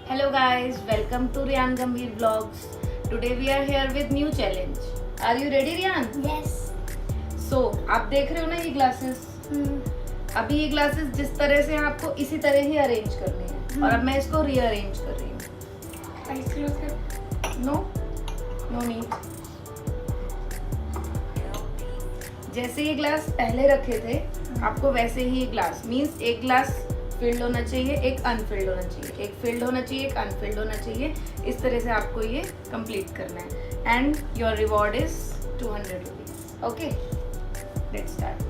Hello guys, welcome to Riyan Gambhir Vlogs. Today we are here with new challenge. Are you ready Riyan? Yes. So, आप देख रहे हो ना ये glasses? अभी ये ग्लासेस जिस तरह से हैं आपको इसी तरह ही अरेंज करने हैं और अब मैं इसको रीअरेंज कर रही हूँ. आइस क्लोज कर. No need. जैसे ये ग्लास पहले रखे थे आपको वैसे ही ये ग्लास मीन्स एक ग्लास फिल्ड होना चाहिए, एक अनफिल्ड होना चाहिए, एक फिल्ड होना चाहिए, एक अनफिल्ड होना चाहिए. इस तरह से आपको ये कंप्लीट करना है and your reward is 200 rupees. Okay, let's start.